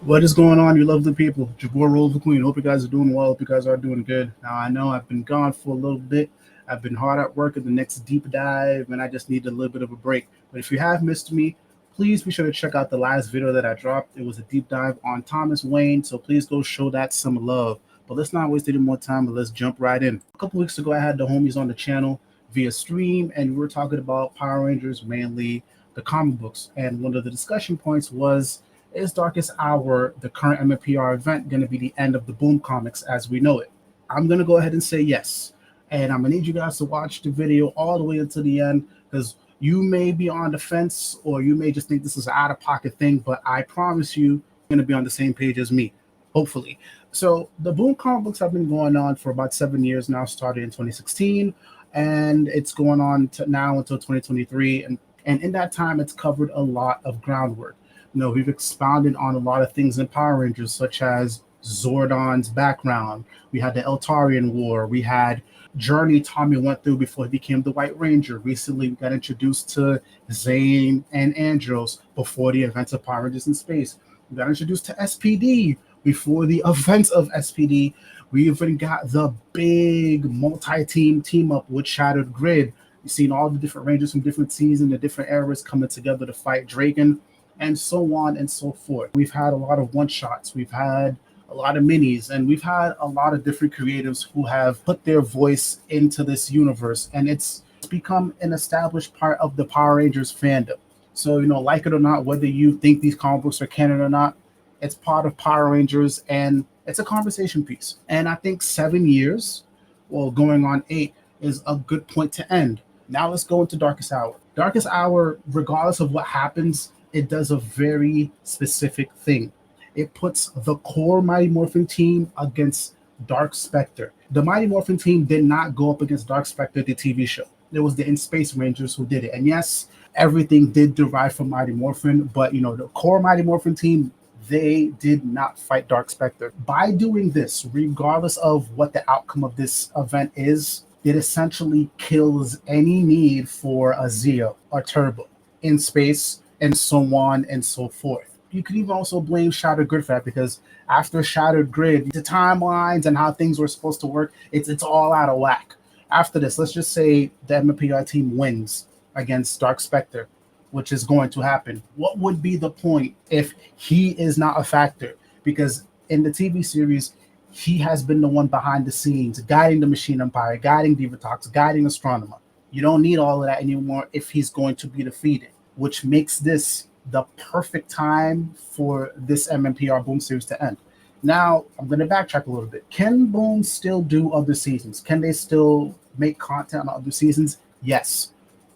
What is going on, you lovely people? It's your boy Roliver Queen. Hope you guys are doing well. Hope you guys are doing good. Now, I know I've been gone for a little bit. I've been hard at work at the next deep dive, and I just need a little bit of a break. But if you have missed me, please be sure to check out the last video that I dropped. It was a deep dive on Thomas Wayne, so please go show that some love. But let's not waste any more time, but let's jump right in. A couple weeks ago, I had the homies on the channel via stream, and we were talking about Power Rangers, mainly the comic books. And one of the discussion points was, is Darkest Hour, the current MMPR event, going to be the end of the Boom Comics as we know it? I'm going to go ahead and say yes. And I'm going to need you guys to watch the video all the way until the end, because you may be on the fence or you may just think this is an out-of-pocket thing, but I promise you, you're going to be on the same page as me, hopefully. So the Boom comic books have been going on for about 7 years now, started in 2016, and it's going on to now until 2023. And in that time, it's covered a lot of groundwork. We've expounded on a lot of things in Power Rangers, such as Zordon's background. We had the Eltarian War. We had journey Tommy went through before he became the White Ranger. Recently, we got introduced to Zane and Andros before the events of Power Rangers in Space. We got introduced to SPD before the events of SPD. We even got the big multi-team team-up with Shattered Grid. You've seen all the different Rangers from different seasons and different eras coming together to fight Draken, and so on and so forth. We've had a lot of one-shots, we've had a lot of minis, and we've had a lot of different creatives who have put their voice into this universe, and it's become an established part of the Power Rangers fandom. So, like it or not, whether you think these comic books are canon or not, it's part of Power Rangers, and it's a conversation piece. And I think 7 years, well, going on 8, is a good point to end. Now let's go into Darkest Hour. Darkest Hour, regardless of what happens, it does a very specific thing. It puts the core Mighty Morphin team against Dark Spectre. The Mighty Morphin team did not go up against Dark Spectre, the TV show. It was the In Space Rangers who did it. And yes, everything did derive from Mighty Morphin, but the core Mighty Morphin team, they did not fight Dark Spectre. By doing this, regardless of what the outcome of this event is, it essentially kills any need for a Zeo or Turbo in space, and so on and so forth. You could even also blame Shattered Grid for that, because after Shattered Grid, the timelines and how things were supposed to work, it's all out of whack. After this, let's just say the MMPI team wins against Dark Spectre, which is going to happen. What would be the point if he is not a factor? Because in the TV series, he has been the one behind the scenes, guiding the Machine Empire, guiding Divatox, guiding Astronomer. You don't need all of that anymore if he's going to be defeated, which makes this the perfect time for this MMPR Boom series to end. Now, I'm going to backtrack a little bit. Can Boom still do other seasons? Can they still make content on other seasons? Yes,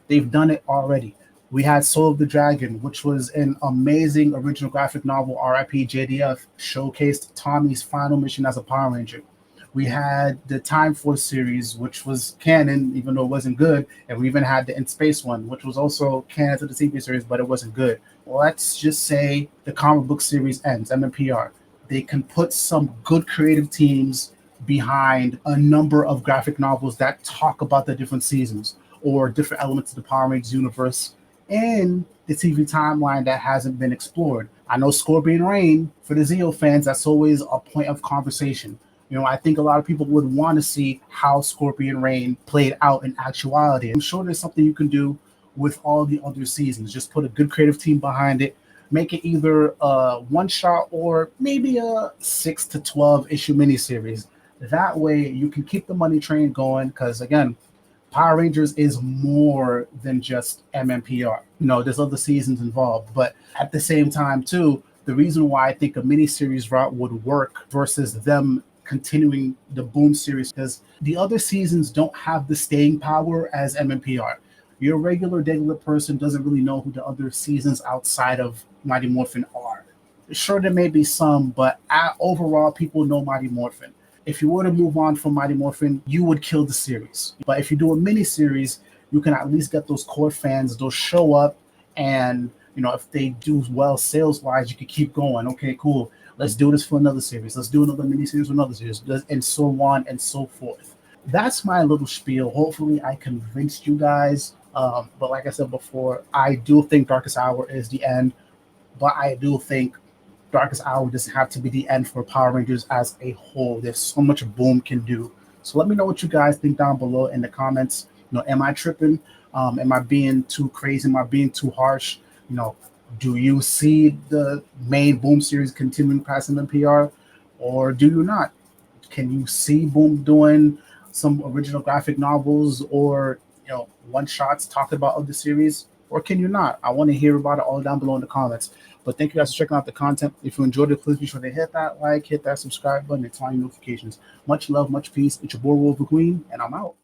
they've done it already. We had Soul of the Dragon, which was an amazing original graphic novel, RIP JDF, showcased Tommy's final mission as a Power Ranger. We had the Time Force series, which was canon, even though it wasn't good. And we even had the In Space one, which was also canon to the TV series, but it wasn't good. Let's just say the comic book series ends, MMPR. They can put some good creative teams behind a number of graphic novels that talk about the different seasons or different elements of the Power Rangers universe in the TV timeline that hasn't been explored. I know Scorpion Reign, for the Zeo fans, that's always a point of conversation. I think a lot of people would want to see how Scorpion Reign played out in actuality. I'm sure there's something you can do with all the other seasons. Just put a good creative team behind it. Make it either a one-shot or maybe a 6 to 12 issue miniseries. That way you can keep the money train going, because again, Power Rangers is more than just MMPR. There's other seasons involved, but at the same time too, the reason why I think a miniseries route would work versus them continuing the Boom series, because the other seasons don't have the staying power as MMPR. Your regular person doesn't really know who the other seasons outside of Mighty Morphin are. Sure, there may be some, but overall, people know Mighty Morphin. If you were to move on from Mighty Morphin, you would kill the series. But if you do a mini-series, you can at least get those core fans, they'll show up, and if they do well sales-wise, you can keep going. Okay, cool. Let's do this for another series. Let's do another mini-series for another series, and so on and so forth. That's my little spiel. Hopefully, I convinced you guys. But like I said before, I do think Darkest Hour is the end. But I do think Darkest Hour doesn't have to be the end for Power Rangers as a whole. There's so much Boom can do. So let me know what you guys think down below in the comments. Am I tripping? Am I being too crazy? Am I being too harsh? Do you see the main Boom series continuing past MMPR, or do you not? Can you see Boom doing some original graphic novels or one shots talking about other series, or can you not? I want to hear about it all down below in the comments. But thank you guys for checking out the content. If you enjoyed it, please be sure to hit that like, hit that subscribe button, and turn on your notifications. Much love, much peace. It's your boy Roliver Queen, and I'm out.